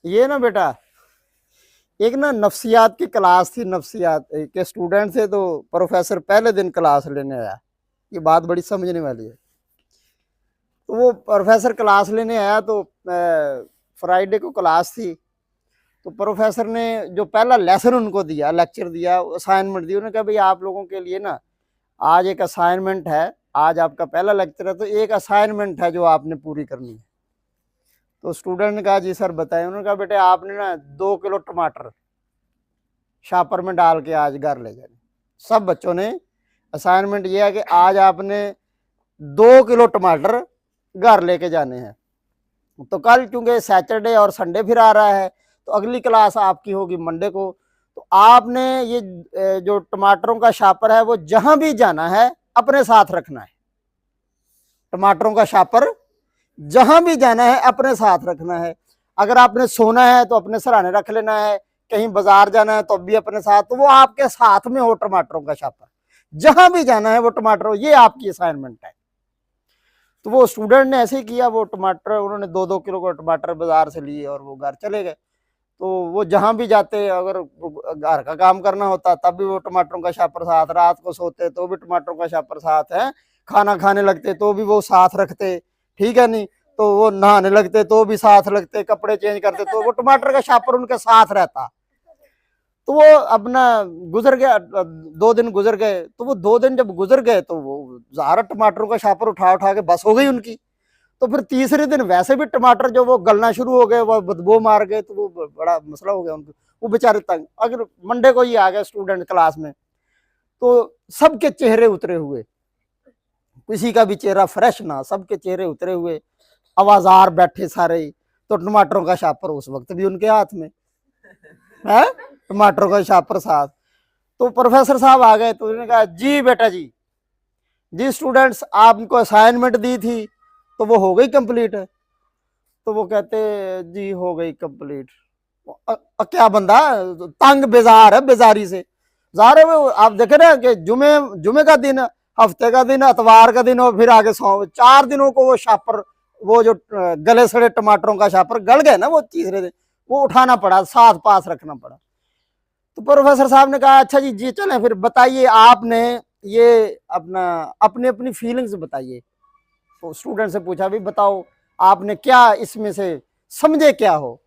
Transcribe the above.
ये ना बेटा, एक ना नफ्सियात की क्लास थी, नफ्सियात के स्टूडेंट थे, तो प्रोफेसर पहले दिन क्लास लेने आया। ये बात बड़ी समझने वाली है। तो वो प्रोफेसर क्लास लेने आया, तो फ्राइडे को क्लास थी। तो प्रोफेसर ने जो पहला लेसन उनको दिया, लेक्चर दिया, असाइनमेंट दी, उन्होंने कहा भाई आप लोगों के लिए ना आज एक असाइनमेंट है। आज आपका पहला लेक्चर है, तो एक असाइनमेंट है जो आपने पूरी करनी है। तो स्टूडेंट ने कहा जी सर बताएं। उन्होंने कहा बेटे आपने ना 2 किलो टमाटर शापर में डाल के आज घर ले जाने। सब बच्चों ने असाइनमेंट ये है कि आज आपने 2 किलो टमाटर घर लेके जाने हैं। तो कल चूंकि सैटरडे और संडे फिर आ रहा है, तो अगली क्लास आपकी होगी मंडे को। तो आपने ये जो टमाटरों का शापर है वो जहां भी जाना है अपने साथ रखना है। टमाटरों का शापर जहां भी जाना है अपने साथ रखना है। अगर आपने सोना है तो अपने सराहने रख लेना है, कहीं बाजार जाना है तो भी अपने साथ, तो वो आपके साथ में हो टमाटरों का शापर। जहां भी जाना है वो टमाटर, ये आपकी असाइनमेंट है। तो वो स्टूडेंट ने ऐसे ही किया, वो टमाटर उन्होंने 2-2 किलो का टमाटर बाजार से लिए और वो घर चले गए। तो वो जहां भी जाते, अगर घर का काम करना होता तब भी वो टमाटरों का शापर साथ, रात को सोते तो भी टमाटरों का शापर साथ है, खाना खाने लगते तो भी वो साथ रखते, ठीक है नहीं, तो वो नहाने लगते तो भी साथ लगते, कपड़े चेंज करते तो वो टमाटर का शापर उनके साथ रहता। तो वो अपना गुजर गया, 2 दिन गुजर गए। तो वो 2 दिन जब गुजर गए तो वो ज़ारा टमाटरों का शापर उठा उठा के बस हो गई उनकी। तो फिर तीसरे दिन वैसे भी टमाटर जो वो गलना शुरू हो गए, वो बदबू मार गए, तो वो बड़ा मसला हो गया उनको। वो बेचारे तंग। अगर मंडे को ही आ गए स्टूडेंट क्लास में, तो सबके चेहरे उतरे हुए, किसी का भी चेहरा फ्रेश ना, सबके चेहरे उतरे हुए, आवाजार बैठे सारे। तो टमाटरों का शापर उस वक्त भी उनके हाथ में है, टमाटरों का शापर साथ। तो प्रोफेसर साहब आ गए, तो उन्होंने कहा जी बेटा जी, जी स्टूडेंट्स आपको असाइनमेंट दी थी तो वो हो गई कंप्लीट है। तो वो कहते जी हो गई कंप्लीट। क्या बंदा तंग बेजार है, बेजारी से जार है वो। आप देखे ना कि जुमे जुमे का दिन, हफ्ते का दिन, अतवार का दिन और फिर आगे 4 दिनों को वो शापर, वो जो गले सड़े टमाटरों का शापर गल गए ना, वो तीसरे दिन वो उठाना पड़ा, साथ पास रखना पड़ा। तो प्रोफेसर साहब ने कहा अच्छा जी जी चलें फिर बताइए आपने ये अपना अपनी अपनी फीलिंग्स बताइए। तो स्टूडेंट से पूछा भी बताओ आपने क्या इसमें से समझे क्या हो।